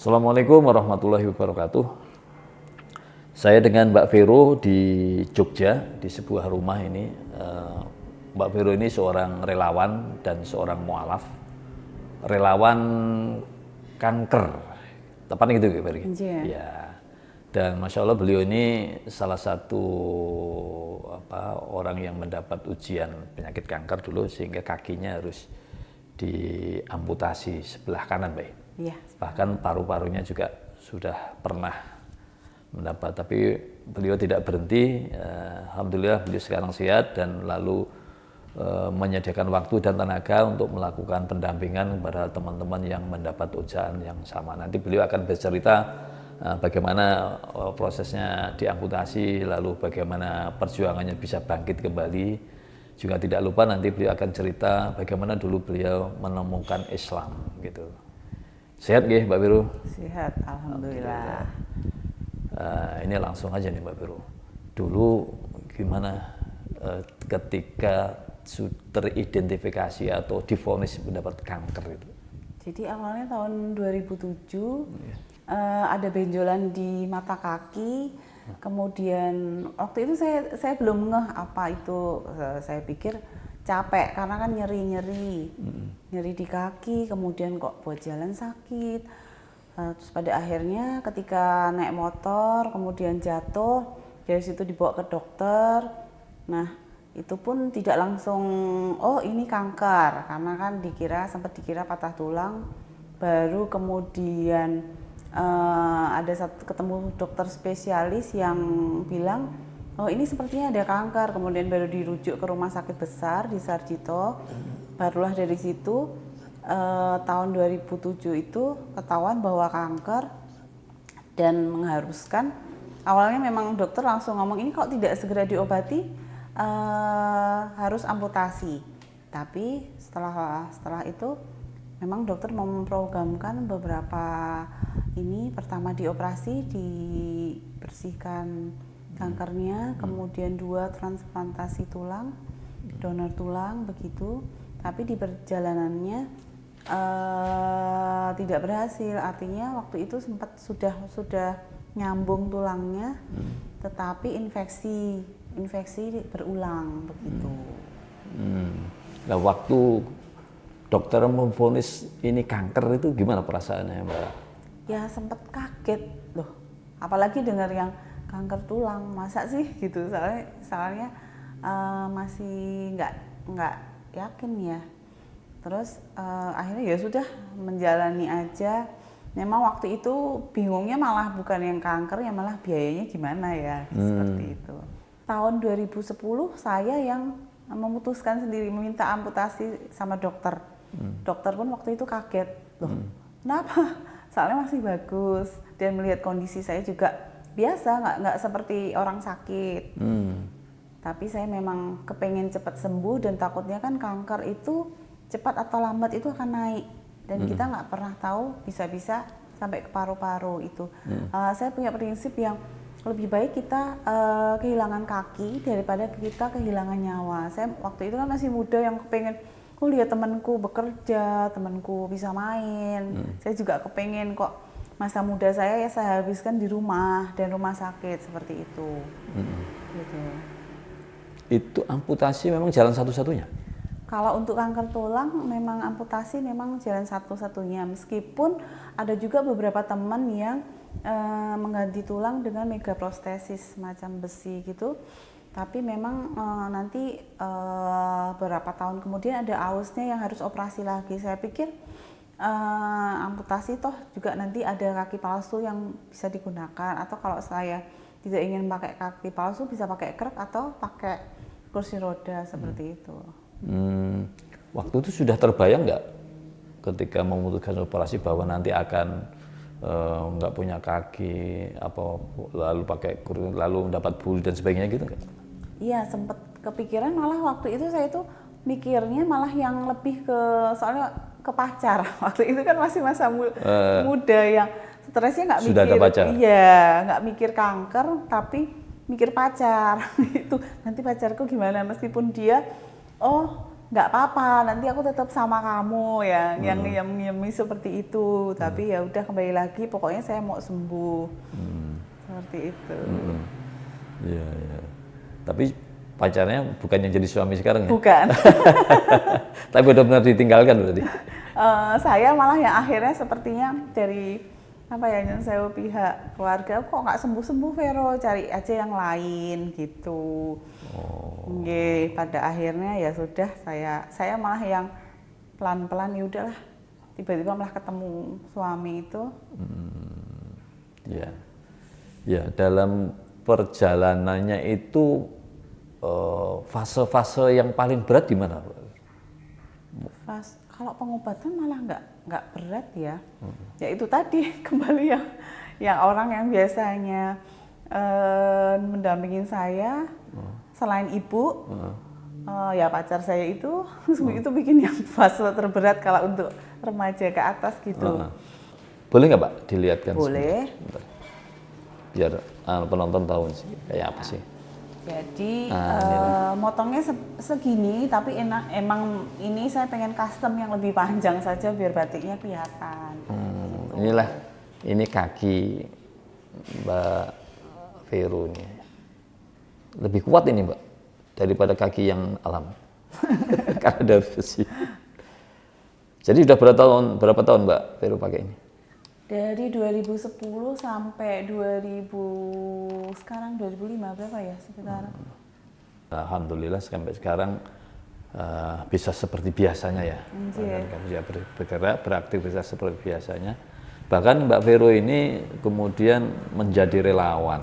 Assalamualaikum warahmatullahi wabarakatuh. Saya dengan Mbak Vero di Jogja, di sebuah rumah ini. Mbak Vero ini seorang relawan dan seorang mualaf. Relawan kanker, tepatnya gitu ya, Pak? Ya. Dan Masya Allah beliau ini salah satu orang yang mendapat ujian penyakit kanker dulu sehingga kakinya harus diamputasi sebelah kanan, Pak. Iya. Bahkan paru-parunya juga sudah pernah mendapat, tapi beliau tidak berhenti. Alhamdulillah beliau sekarang sehat dan lalu menyediakan waktu dan tenaga untuk melakukan pendampingan kepada teman-teman yang mendapat ujian yang sama. Nanti beliau akan bercerita bagaimana prosesnya diamputasi, lalu bagaimana perjuangannya bisa bangkit kembali. Juga tidak lupa nanti beliau akan cerita bagaimana dulu beliau menemukan Islam gitu. Sehat nggih Mbak Vero? Sehat, alhamdulillah. Ini langsung aja nih Mbak Vero. Dulu gimana ketika teridentifikasi atau divonis mendapat kanker itu? Jadi awalnya tahun 2007 ada benjolan di mata kaki. Kemudian waktu itu saya belum ngeh apa itu. Saya pikir capek karena kan nyeri di kaki, kemudian kok buat jalan sakit. Terus pada akhirnya ketika naik motor kemudian jatuh, dari situ dibawa ke dokter. Nah itu pun tidak langsung oh ini kanker, karena kan sempat dikira patah tulang. Baru kemudian ketemu dokter spesialis yang bilang oh ini sepertinya ada kanker, kemudian baru dirujuk ke rumah sakit besar di Sarjito. Barulah dari situ tahun 2007 itu ketahuan bahwa kanker dan mengharuskan. Awalnya memang dokter langsung ngomong ini kalau tidak segera diobati harus amputasi. Tapi setelah itu memang dokter memprogramkan beberapa ini, pertama dioperasi, dibersihkan kankernya, kemudian 2 transplantasi tulang, donor tulang begitu. Tapi di perjalanannya tidak berhasil, artinya waktu itu sempat sudah nyambung tulangnya, tetapi infeksi berulang begitu. Nah waktu dokter memvonis ini kanker itu gimana perasaannya Mbak? Ya sempat kaget loh, apalagi dengar yang kanker tulang, masa sih gitu, soalnya masih nggak yakin ya. Terus akhirnya ya sudah menjalani aja. Memang waktu itu bingungnya malah bukan yang kanker, ya malah biayanya gimana ya, seperti itu. Tahun 2010 saya yang memutuskan sendiri meminta amputasi sama dokter. Dokter pun waktu itu kaget, loh kenapa? Soalnya masih bagus dan melihat kondisi saya juga biasa, nggak seperti orang sakit. Tapi saya memang kepengen cepat sembuh dan takutnya kan kanker itu cepat atau lambat itu akan naik dan kita nggak pernah tahu, bisa-bisa sampai ke paru-paru itu. Saya punya prinsip yang lebih baik kita kehilangan kaki daripada kita kehilangan nyawa. Saya waktu itu kan masih muda yang kepengen lihat temanku bekerja, temanku bisa main. Saya juga kepengen kok masa muda saya habiskan di rumah dan rumah sakit seperti itu. Gitu. Itu amputasi memang jalan satu-satunya? Kalau untuk kanker tulang memang amputasi memang jalan satu-satunya, meskipun ada juga beberapa teman yang mengganti tulang dengan megaprostesis semacam besi gitu. Tapi memang nanti beberapa tahun kemudian ada ausnya yang harus operasi lagi. Saya pikir amputasi toh juga nanti ada kaki palsu yang bisa digunakan, atau kalau saya tidak ingin pakai kaki palsu bisa pakai krek atau pakai kursi roda seperti itu. Waktu itu sudah terbayang nggak ketika memutuskan operasi bahwa nanti akan nggak punya kaki, lalu pakai kursi, lalu mendapat bulu dan sebagainya gitu nggak? Iya, sempat kepikiran, malah waktu itu saya tuh mikirnya malah yang lebih soalnya ke pacar. Waktu itu kan masih masa muda yang stresnya nggak mikir. Sudah ada pacar? Iya, nggak mikir kanker, tapi mikir pacar. Itu nanti pacarku gimana, meskipun dia nggak apa-apa, nanti aku tetap sama kamu ya, yang seperti itu. Tapi ya udah kembali lagi, pokoknya saya mau sembuh. Seperti itu. Iya, iya. Tapi pacarnya bukan yang jadi suami sekarang ya? Bukan. Tapi benar-benar ditinggalkan berarti? Saya malah yang akhirnya sepertinya dari apa ya, yang saya pihak keluarga, kok nggak sembuh-sembuh Vero, cari aja yang lain gitu. Nggih, pada akhirnya ya sudah, saya malah yang pelan-pelan, ya udahlah, tiba-tiba malah ketemu suami itu. Ya, ya, dalam perjalanannya itu fase-fase yang paling berat di mana? Kalau pengobatan malah nggak berat ya. Ya itu tadi kembali yang orang yang biasanya mendampingin saya selain ibu, ya pacar saya itu itu bikin yang fase terberat kalau untuk remaja ke atas gitu. Boleh nggak Pak dilihatkan? Boleh. Sebentar. Biar penonton tahu sih kayak apa sih. Jadi motongnya segini, tapi emang ini saya pengen custom yang lebih panjang saja biar batiknya kelihatan. Gitu. Inilah, ini kaki Mbak Vero ini. Lebih kuat ini Mbak daripada kaki yang alam. Karena dari besi. Jadi udah berapa tahun Mbak Vero pakai ini? Dari 2010 sampai sekarang 2005 berapa ya sekitar? Alhamdulillah sampai sekarang bisa seperti biasanya ya. Bisa bergerak, beraktivitas seperti biasanya. Bahkan Mbak Vero ini kemudian menjadi relawan.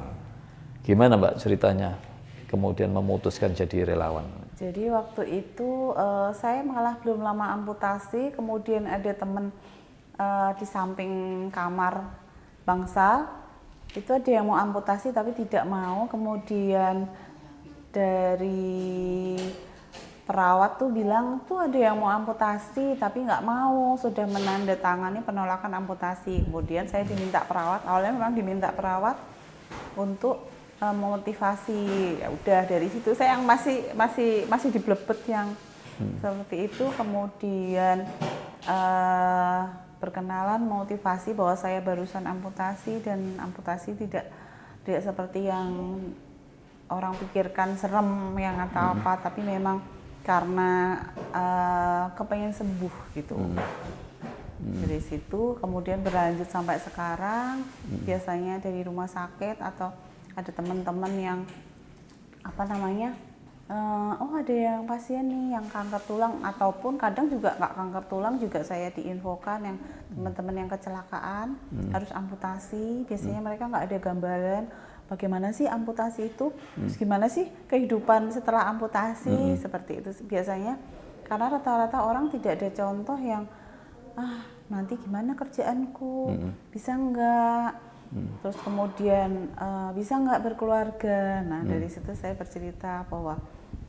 Gimana Mbak ceritanya kemudian memutuskan jadi relawan? Jadi waktu itu saya malah belum lama amputasi, kemudian ada teman di samping kamar Bangsal itu ada yang mau amputasi tapi tidak mau, kemudian dari perawat tuh bilang tuh ada yang mau amputasi tapi nggak mau, sudah menandatangani penolakan amputasi. Kemudian saya diminta perawat, awalnya memang diminta perawat untuk memotivasi. Ya udah dari situ saya yang masih diblebet yang seperti itu, kemudian perkenalan, motivasi bahwa saya barusan amputasi dan amputasi tidak seperti yang orang pikirkan serem yang atau apa, tapi memang karena kepengen sembuh gitu. Dari situ kemudian berlanjut sampai sekarang, biasanya dari rumah sakit atau ada teman-teman yang apa namanya, oh ada yang pasien nih yang kanker tulang, ataupun kadang juga nggak kanker tulang juga saya diinfokan yang teman-teman yang kecelakaan harus amputasi. Biasanya mereka nggak ada gambaran bagaimana sih amputasi itu, terus gimana sih kehidupan setelah amputasi, seperti itu biasanya. Karena rata-rata orang tidak ada contoh yang nanti gimana kerjaanku, bisa nggak, terus kemudian bisa nggak berkeluarga. Nah dari situ saya bercerita bahwa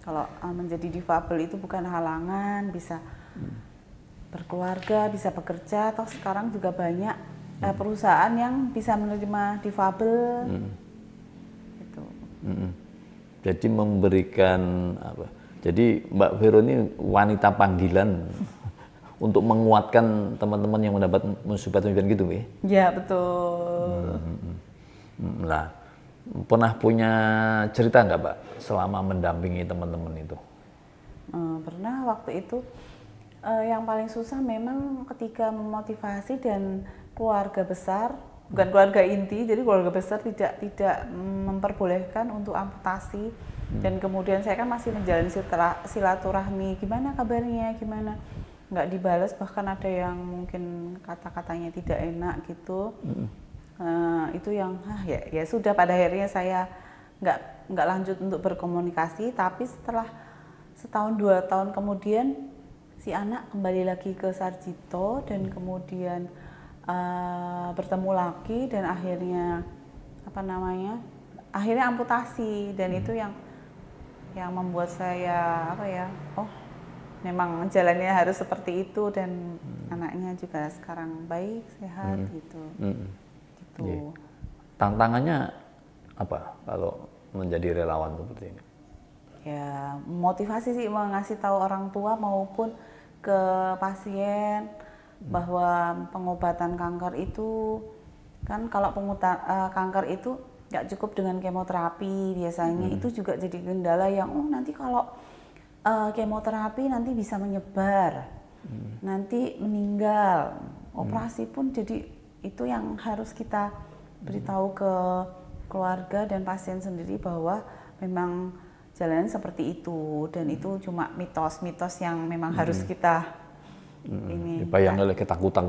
kalau menjadi difabel itu bukan halangan, bisa berkeluarga, bisa bekerja. Toh sekarang juga banyak perusahaan yang bisa menerima difabel. Gitu. Jadi memberikan apa? Jadi Mbak Vero ini wanita panggilan untuk menguatkan teman-teman yang mendapat musibah gitu, ya? Ya betul. Nah, pernah punya cerita nggak Pak selama mendampingi teman-teman itu? Pernah. Waktu itu yang paling susah memang ketika memotivasi dan keluarga besar, bukan keluarga inti, jadi keluarga besar tidak memperbolehkan untuk amputasi. Dan kemudian saya kan masih menjalani silaturahmi, gimana kabarnya, gimana, nggak dibalas, bahkan ada yang mungkin kata-katanya tidak enak gitu. Itu yang ya sudah, pada akhirnya saya nggak lanjut untuk berkomunikasi. Tapi setelah setahun 2 tahun kemudian si anak kembali lagi ke Sarjito dan kemudian bertemu lagi dan akhirnya akhirnya amputasi. Dan itu yang membuat saya memang jalannya harus seperti itu, dan anaknya juga sekarang baik, sehat gitu. Tantangannya apa kalau menjadi relawan seperti ini? ya motivasi sih, mengasih tahu orang tua maupun ke pasien bahwa pengobatan kanker itu kan kalau kanker itu nggak cukup dengan kemoterapi biasanya, itu juga jadi kendala yang nanti kalau kemoterapi nanti bisa menyebar, nanti meninggal, operasi pun jadi itu yang harus kita beritahu ke keluarga dan pasien sendiri bahwa memang jalannya seperti itu, dan itu cuma mitos-mitos yang memang harus kita ini dibayang oleh ketakutan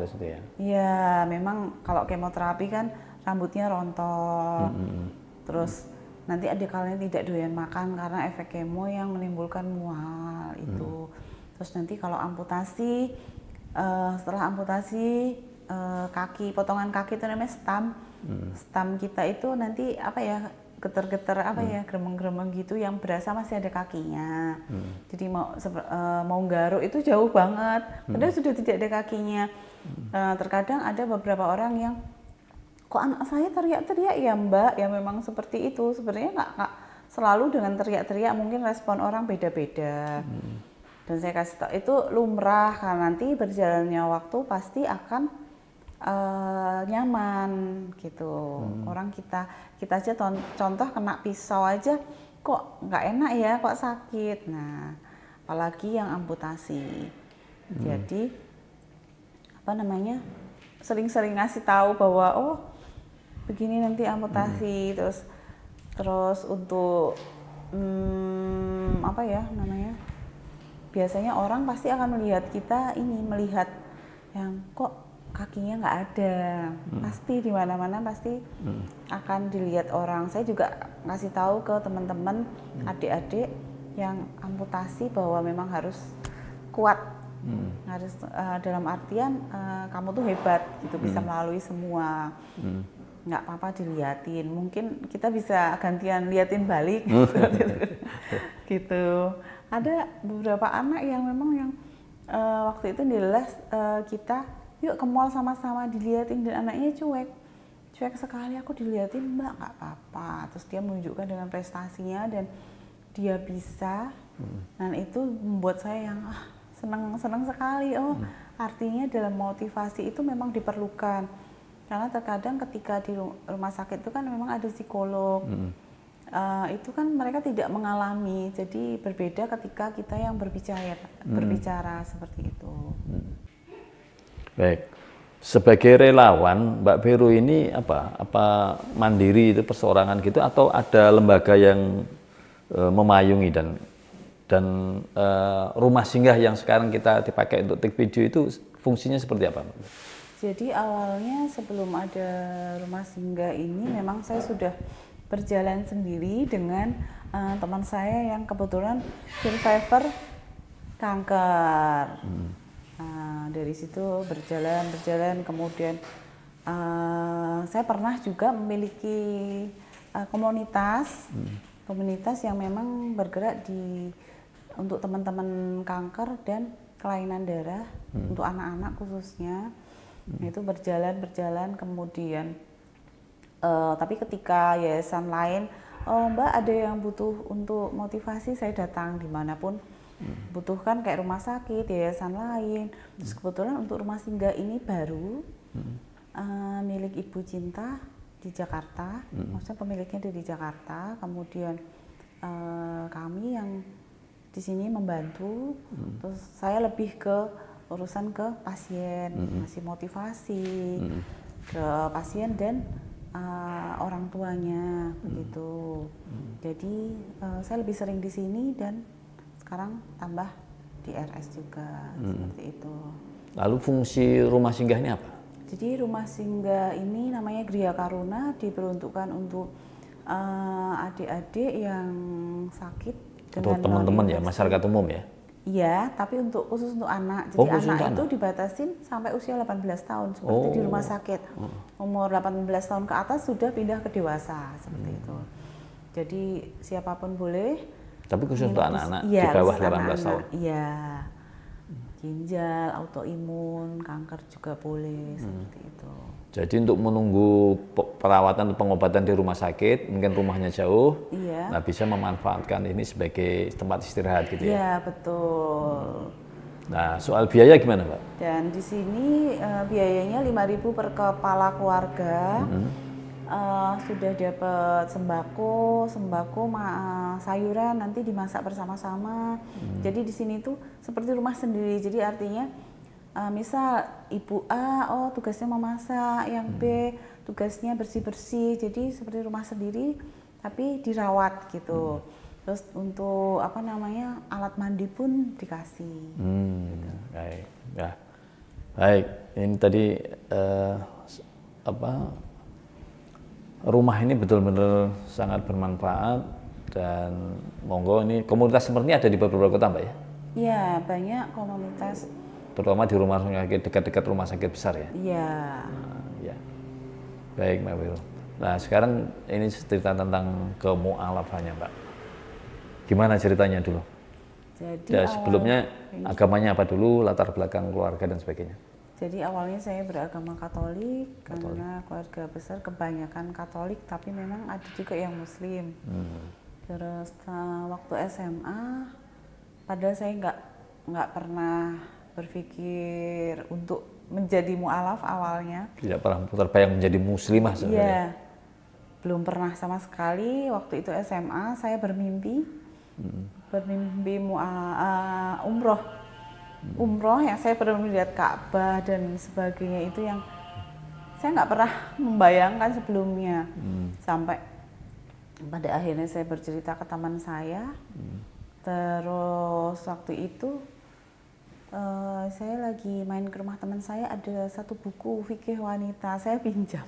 itu ya. Iya, memang kalau kemoterapi kan rambutnya rontok, terus nanti ada kalanya tidak doyan makan karena efek kemo yang menimbulkan mual itu. Terus nanti kalau amputasi, setelah amputasi kaki, potongan kaki itu namanya stam. Stam kita itu nanti apa ya, geter-geter apa ya, gremeng-gremeng gitu yang berasa masih ada kakinya. Jadi mau garuk itu jauh banget, padahal sudah tidak ada kakinya. Terkadang ada beberapa orang yang kok anak saya teriak-teriak ya Mbak, ya memang seperti itu. Sebenarnya nggak selalu dengan teriak-teriak, mungkin respon orang beda-beda. Dan saya kasih tahu itu lumrah, karena nanti berjalannya waktu pasti akan nyaman gitu. Orang kita aja contoh kena pisau aja kok nggak enak ya, kok sakit. Nah, apalagi yang amputasi. Jadi apa namanya, sering-sering ngasih tahu bahwa begini nanti amputasi, terus untuk apa ya namanya, biasanya orang pasti akan melihat kita melihat yang kok kakinya nggak ada, pasti di mana-mana pasti akan dilihat orang. Saya juga ngasih tahu ke teman-teman adik-adik yang amputasi bahwa memang harus kuat, harus dalam artian kamu tuh hebat gitu, bisa melalui semua, nggak apa-apa diliatin. Mungkin kita bisa gantian liatin balik, gitu. Ada beberapa anak yang memang waktu itu di les kita yuk ke mall sama-sama, diliatin dan anaknya cuek sekali. Aku diliatin Mbak, nggak apa-apa. Terus dia menunjukkan dengan prestasinya dan dia bisa, dan itu membuat saya yang senang sekali. Artinya dalam motivasi itu memang diperlukan, karena terkadang ketika di rumah sakit itu kan memang ada psikolog. Itu kan mereka tidak mengalami, jadi berbeda ketika kita yang berbicara seperti itu. Baik, sebagai relawan Mbak Vero ini apa mandiri itu, perseorangan gitu, atau ada lembaga yang memayungi dan rumah singgah yang sekarang kita dipakai untuk take video itu fungsinya seperti apa? Jadi awalnya sebelum ada rumah singgah ini memang saya sudah berjalan sendiri dengan teman saya yang kebetulan survivor kanker. Dari situ berjalan, kemudian saya pernah juga memiliki komunitas yang memang bergerak untuk teman-teman kanker dan kelainan darah, untuk anak-anak khususnya. Itu berjalan kemudian tapi ketika yayasan lain, Mbak ada yang butuh untuk motivasi, saya datang dimanapun butuhkan, kayak rumah sakit, yayasan lain. Terus kebetulan untuk rumah singgah ini baru milik Ibu Cinta di Jakarta, maksudnya pemiliknya dari Jakarta. Kemudian kami yang di sini membantu, terus saya lebih ke urusan ke pasien, ngasih motivasi ke pasien dan orang tuanya begitu. Jadi saya lebih sering di sini dan sekarang tambah di RS juga, seperti itu. Lalu fungsi rumah singgah ini apa? Jadi rumah singgah ini namanya Gria Karuna, diperuntukkan untuk adik-adik yang sakit atau teman-teman ya, masyarakat umum ya? Iya, tapi khusus untuk anak. Jadi anak itu dibatasin sampai usia 18 tahun, seperti di rumah sakit. Umur 18 tahun ke atas sudah pindah ke dewasa, seperti itu. Jadi siapapun boleh. Tapi khusus untuk anak-anak di bawah 18 tahun? Iya, ginjal, autoimun, kanker juga boleh seperti itu. Jadi untuk menunggu perawatan pengobatan di rumah sakit, mungkin rumahnya jauh, Iya. nah bisa memanfaatkan ini sebagai tempat istirahat gitu ya. Iya, betul. Nah, soal biaya gimana, Mbak? Dan di sini biayanya 5.000 per kepala keluarga. Sudah dapat sembako, sayuran nanti dimasak bersama-sama. Jadi di sini tuh seperti rumah sendiri. Jadi artinya misal ibu A, oh tugasnya memasak, yang B tugasnya bersih-bersih. Jadi seperti rumah sendiri tapi dirawat gitu. Terus untuk apa namanya alat mandi pun dikasih. Gitu. Baik, ya, baik. Ini tadi rumah ini betul-betul sangat bermanfaat dan monggo ini komunitas seperti ini ada di beberapa kota, Mbak ya? Iya, banyak komunitas. Terutama di rumah sakit dekat-dekat rumah sakit besar ya. Iya. Ya. Baik, Mbak Vero. Nah, sekarang ini cerita tentang kemu'alafannya, Mbak. Gimana ceritanya dulu? Jadi Ya, sebelumnya agamanya apa dulu, latar belakang keluarga dan sebagainya. Jadi awalnya saya beragama Katolik karena keluarga besar kebanyakan Katolik, tapi memang ada juga yang Muslim. Terus waktu SMA, padahal saya nggak pernah berpikir untuk menjadi mu'alaf awalnya. Tidak pernah terbayang menjadi muslimah sebenarnya. Iya, belum pernah sama sekali. Waktu itu SMA saya bermimpi umroh yang saya pernah melihat Ka'bah dan sebagainya, itu yang saya nggak pernah membayangkan sebelumnya. Sampai pada akhirnya saya bercerita ke teman saya. Terus waktu itu saya lagi main ke rumah teman saya, ada satu buku fikih wanita, saya pinjam.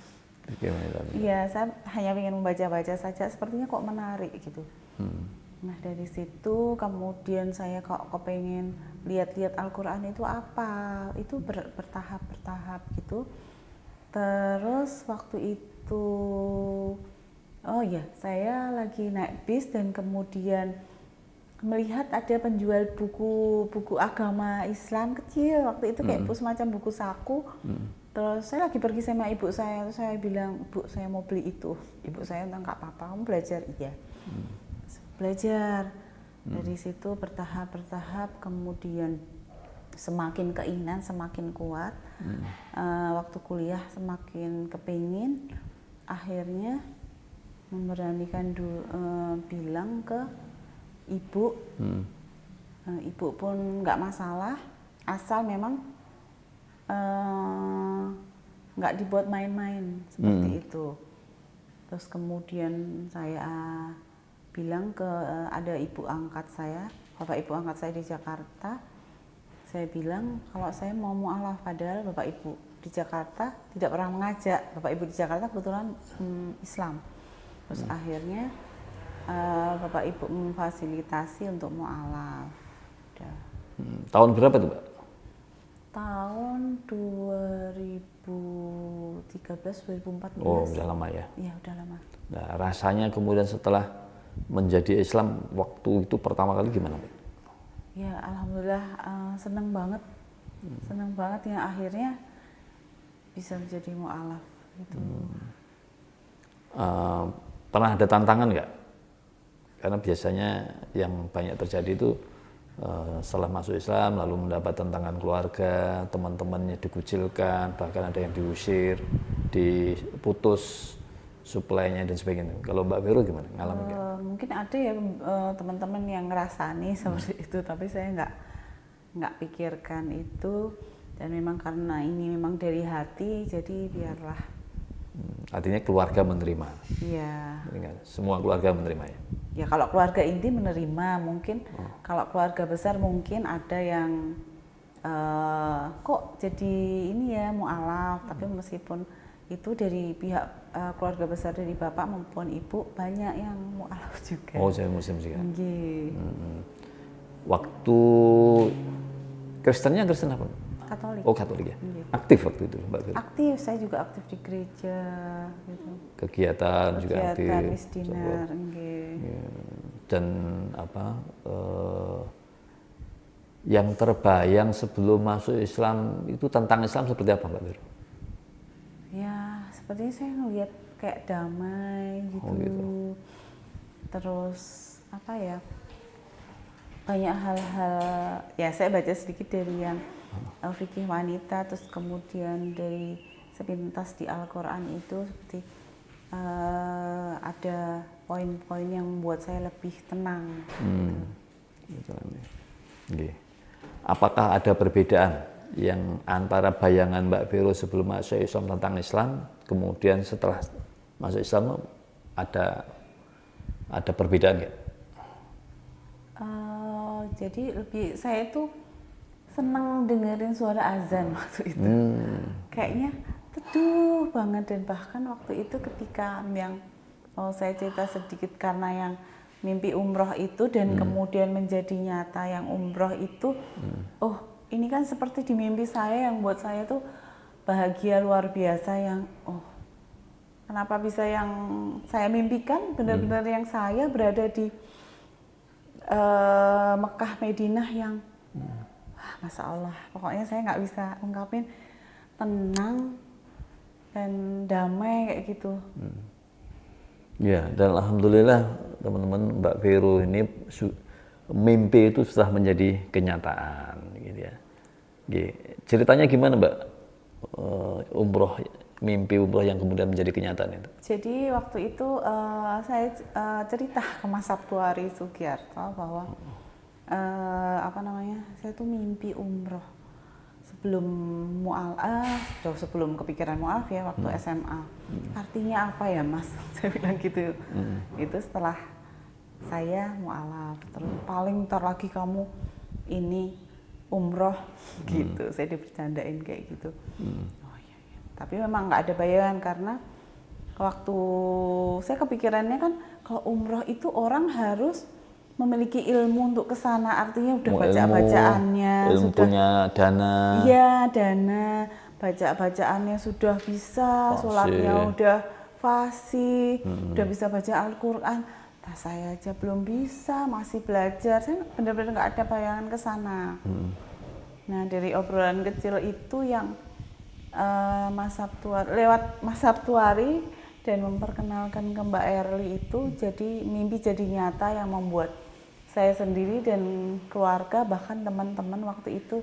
Iya, saya hanya ingin membaca-baca saja, sepertinya kok menarik gitu. Nah dari situ kemudian saya kok kepengen lihat-lihat Al-Quran itu apa, itu bertahap gitu. Terus waktu itu, oh ya, saya lagi naik bis dan kemudian melihat ada penjual buku agama Islam kecil waktu itu, kayak semacam buku saku. Terus saya lagi pergi sama ibu saya, terus saya bilang, "Bu, saya mau beli itu." Ibu saya bilang, "Nggak apa-apa, kamu belajar." Iya. Belajar. Dari situ bertahap, kemudian semakin keinginan semakin kuat. Waktu kuliah semakin kepingin, akhirnya memberanikan bilang ke ibu. Ibu pun nggak masalah, asal memang nggak dibuat main-main seperti itu. Terus kemudian saya bilang ke ada ibu angkat saya, bapak ibu angkat saya di Jakarta. Saya bilang kalau saya mau mu'alaf, padahal bapak ibu di Jakarta tidak pernah mengajak. Bapak ibu di Jakarta kebetulan Islam. Terus akhirnya bapak ibu memfasilitasi untuk mu'alaf. Tahun berapa tuh, Mbak? Tahun 2013-2014. Oh, udah lama ya? Iya, udah lama. Nah, rasanya kemudian setelah menjadi Islam waktu itu pertama kali gimana, Mbak? Ya, alhamdulillah seneng banget yang akhirnya bisa menjadi mu'alaf gitu. Pernah ada tantangan nggak? Karena biasanya yang banyak terjadi itu setelah masuk Islam lalu mendapat tantangan keluarga, teman-temannya dikucilkan, bahkan ada yang diusir, diputus suplainya dan sebagainya. Kalau Mbak Vero gimana? Ngalamin nggak? Mungkin ada ya teman-teman yang ngerasani seperti itu, tapi saya nggak pikirkan itu, dan memang karena ini memang dari hati, jadi biarlah. Artinya keluarga menerima. Iya. Semua keluarga menerima ya. Ya kalau keluarga inti menerima, mungkin kalau keluarga besar mungkin ada yang kok jadi ini ya mu'alaf, tapi meskipun itu dari pihak keluarga besar dari bapak maupun ibu banyak yang mu'alaf juga. Oh, saya Muslim juga. Waktu Kristennya Kristen apa? Katolik. Oh, Katolik ya. Aktif waktu itu, Mbak Vero? Aktif, saya juga aktif di gereja gitu. Kegiatan juga aktif. Kegiatan misdinar, Dan apa? yang terbayang sebelum masuk Islam itu tentang Islam seperti apa Mbak Vero? Ya, sepertinya saya ngelihat kayak damai gitu. Oh, gitu. Terus apa ya? Banyak hal-hal, ya saya baca sedikit dari yang fikih wanita, terus kemudian dari sepintas di Al-Quran itu seperti ada poin-poin yang membuat saya lebih tenang. Gitu. Oke. Apakah ada perbedaan yang antara bayangan Mbak Vero sebelum masuk Islam tentang Islam, kemudian setelah masuk Islam ada perbedaan nggak? Jadi lebih saya tuh senang dengerin suara azan waktu itu. Kayaknya teduh banget, dan bahkan waktu itu ketika yang saya cerita sedikit karena yang mimpi umroh itu dan kemudian menjadi nyata yang umroh itu, oh ini kan seperti di mimpi saya yang buat saya tuh bahagia luar biasa, yang kenapa bisa yang saya mimpikan benar-benar yang saya berada di Mekah Madinah yang Masya Allah, pokoknya saya nggak bisa ungkapin, tenang dan damai kayak gitu. Ya, dan alhamdulillah teman-teman, Mbak Vero ini mimpi itu sudah menjadi kenyataan gitu ya. Ceritanya gimana Mbak, mimpi umroh yang kemudian menjadi kenyataan itu? Jadi waktu itu saya cerita ke Mas Sabtuari Sugiarto bahwa saya tuh mimpi umroh sebelum kepikiran mu'alaf ya, waktu SMA. Artinya apa ya Mas? Saya bilang gitu. Itu setelah saya mu'alaf, terus paling ntar lagi kamu ini umroh gitu. Saya dibercandain kayak gitu. Tapi memang nggak ada bayangan, karena waktu saya kepikirannya kan kalau umroh itu orang harus memiliki ilmu untuk kesana, artinya udah baca-bacaannya, ilmu sudah punya dana. Iya, dana, baca-bacaannya sudah bisa, sholatnya udah fasih, udah bisa baca Al-Quran. Nah saya aja belum bisa, masih belajar, saya benar-benar nggak ada bayangan ke sana. Nah dari obrolan kecil itu yang lewat Mas Sabtuari dan memperkenalkan ke Mbak Erli itu, jadi mimpi jadi nyata yang membuat saya sendiri dan keluarga, bahkan teman-teman waktu itu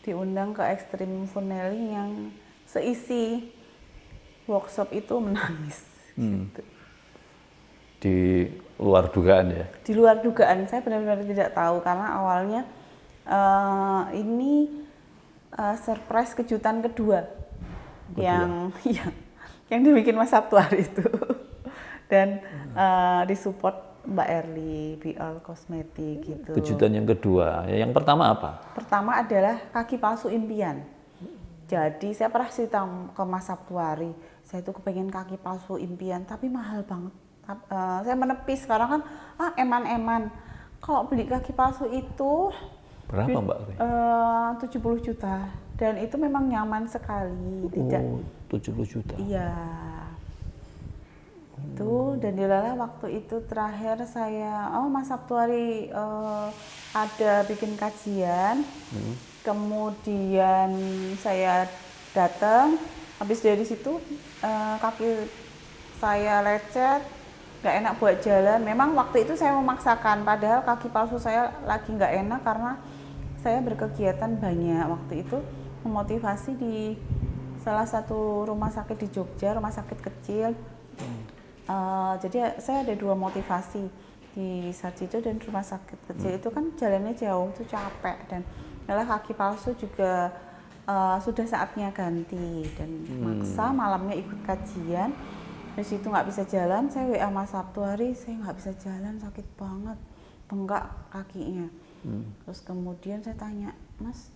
diundang ke Extreme Funneling yang seisi workshop itu menangis. Gitu. Di luar dugaan ya? Di luar dugaan, saya benar-benar tidak tahu, karena awalnya ini surprise kejutan kedua yang dibikin Mas Sabtuari itu dan disupport Mbak Erli, BL Kosmetik gitu. Kejutan yang kedua, yang pertama apa? Pertama adalah kaki palsu impian. Jadi saya pernah cerita ke Mas Sabtuari, saya tuh kepengen kaki palsu impian, tapi mahal banget. Saya menepis, sekarang kan eman-eman. Kalau beli kaki palsu itu berapa Mbak? 70 juta. Dan itu memang nyaman sekali. Oh, 70 juta. Iya. Itu, dan dilala waktu itu terakhir saya, Mas Sabtuari ada bikin kajian. Kemudian saya datang, habis dari situ kaki saya lecet, nggak enak buat jalan. Memang waktu itu saya memaksakan, padahal kaki palsu saya lagi nggak enak karena saya berkegiatan banyak. Waktu itu memotivasi di salah satu rumah sakit di Jogja, rumah sakit kecil. Jadi saya ada dua motivasi, di Sarjito dan rumah sakit kecil. Itu kan jalannya jauh, itu capek, dan malah kaki palsu juga sudah saatnya ganti, dan maksa malamnya ikut kajian. Di situ nggak bisa jalan, saya WA Mas Sabtuari, saya nggak bisa jalan, sakit banget, bengkak kakinya. Terus kemudian saya tanya, Mas,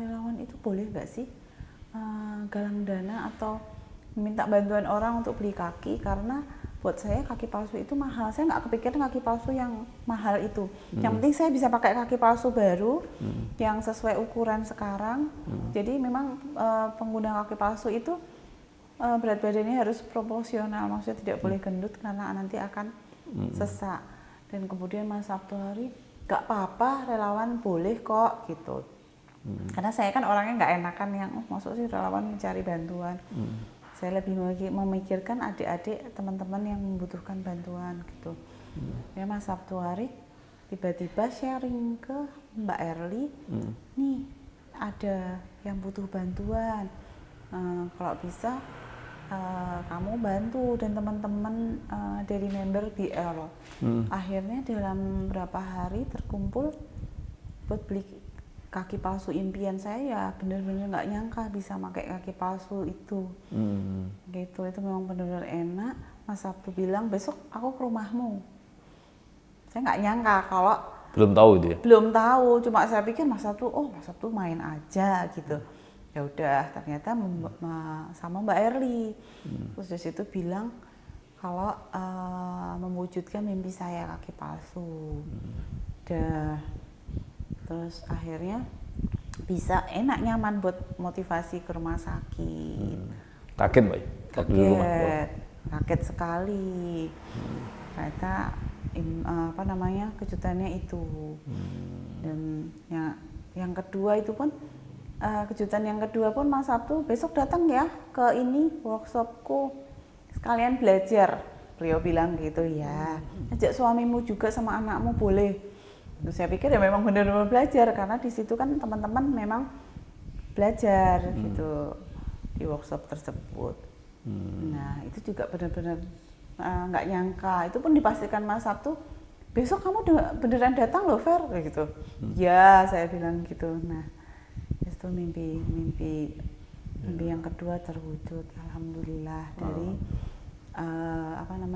relawan itu boleh nggak sih galang dana atau minta bantuan orang untuk beli kaki, karena buat saya kaki palsu itu mahal. Saya nggak kepikiran kaki palsu yang mahal itu. Yang penting saya bisa pakai kaki palsu baru yang sesuai ukuran sekarang. Jadi memang pengguna kaki palsu itu berat badannya harus proporsional, maksudnya tidak boleh gendut karena nanti akan sesak. Dan kemudian Mas Sabtuari nggak apa-apa, relawan boleh kok gitu. Karena saya kan orangnya nggak enakan yang maksud sih relawan mencari bantuan. Saya lebih memikirkan adik-adik teman-teman yang membutuhkan bantuan gitu. Ya Mas, Sabtu hari tiba-tiba sharing ke Mbak Erli, nih ada yang butuh bantuan. Kalau bisa kamu bantu dan teman-teman dari member BL. Akhirnya dalam berapa hari terkumpul buat beli kaki palsu impian saya, ya bener-bener nggak nyangka bisa pakai kaki palsu itu. Gitu, itu memang bener-bener enak. Mas Sabtu bilang besok aku ke rumahmu. Saya nggak nyangka kalau Belum tahu itu ya? belum tahu, cuma saya pikir Mas Sabtu, Mas Sabtu main aja gitu. Ya udah, ternyata sama Mbak Erli. Terus dari situ bilang kalau mewujudkan mimpi saya kaki palsu. Terus akhirnya bisa enak nyaman buat motivasi ke rumah sakit. Kaget Mbak? Kaget sekali. Ternyata kejutannya itu. Dan yang kedua itu pun kejutan yang kedua pun Mas Sabtu besok datang ya ke ini workshopku sekalian belajar. Beliau bilang gitu ya. Ajak suamimu juga sama anakmu boleh. Terus saya pikir ya memang benar-benar belajar karena di situ kan teman-teman memang belajar gitu di workshop tersebut. Nah itu juga benar-benar nggak nyangka. Itu pun dipastikan Mas Sabtu besok kamu beneran datang loh Fer kayak gitu. Ya saya bilang gitu. Nah itu mimpi yang kedua terwujud, alhamdulillah, dari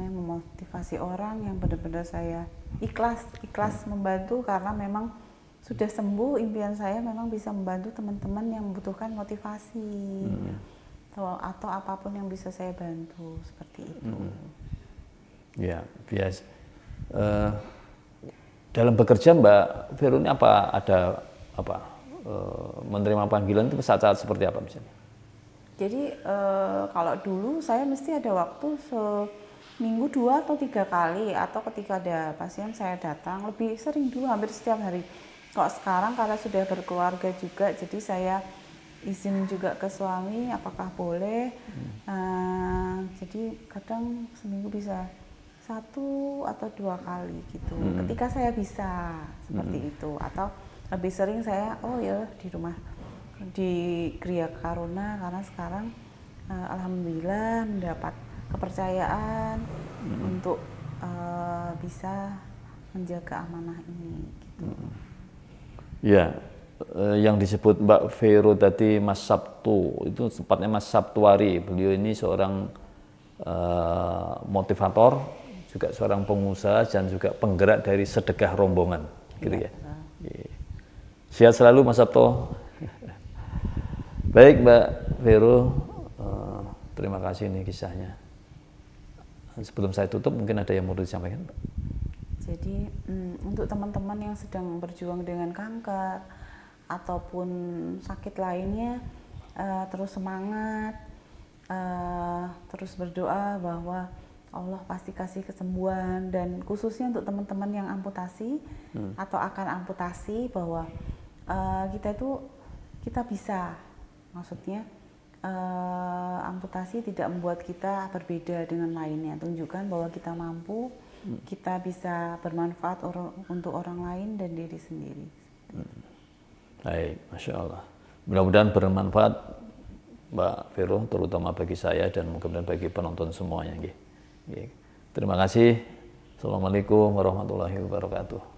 memotivasi orang yang benar-benar saya ikhlas membantu karena memang sudah sembuh. Impian saya memang bisa membantu teman-teman yang membutuhkan motivasi atau apapun yang bisa saya bantu seperti itu. Ya biasa. Dalam bekerja Mbak Vero ini menerima panggilan itu saat-saat seperti apa misalnya? Jadi kalau dulu saya mesti ada waktu seminggu 2 atau 3 kali, atau ketika ada pasien saya datang lebih sering dulu, hampir setiap hari. Kalau sekarang karena sudah berkeluarga juga, jadi saya izin juga ke suami apakah boleh. Jadi kadang seminggu bisa 1 atau 2 kali gitu. Ketika saya bisa seperti itu, atau lebih sering saya di rumah di Gria Karuna karena sekarang alhamdulillah mendapat kepercayaan untuk bisa menjaga amanah ini gitu. Ya, yang disebut Mbak Vero tadi Mas Sabtu itu tempatnya Mas Sabtuari. Beliau ini seorang motivator, juga seorang pengusaha dan juga penggerak dari sedekah rombongan, gitu ya. Sehat selalu Mas Sabtu. Baik Mbak Vero, terima kasih nih kisahnya. Sebelum saya tutup mungkin ada yang mau disampaikan Mbak? Jadi untuk teman-teman yang sedang berjuang dengan kanker ataupun sakit lainnya, terus semangat, terus berdoa bahwa Allah pasti kasih kesembuhan, dan khususnya untuk teman-teman yang amputasi atau akan amputasi, bahwa kita bisa. Maksudnya amputasi tidak membuat kita berbeda dengan lainnya. Tunjukkan bahwa kita mampu, kita bisa bermanfaat untuk orang lain dan diri sendiri. Baik, Masya Allah. Mudah-mudahan bermanfaat Mbak Vero, terutama bagi saya dan mungkin bagi penonton semuanya. Terima kasih. Assalamualaikum warahmatullahi wabarakatuh.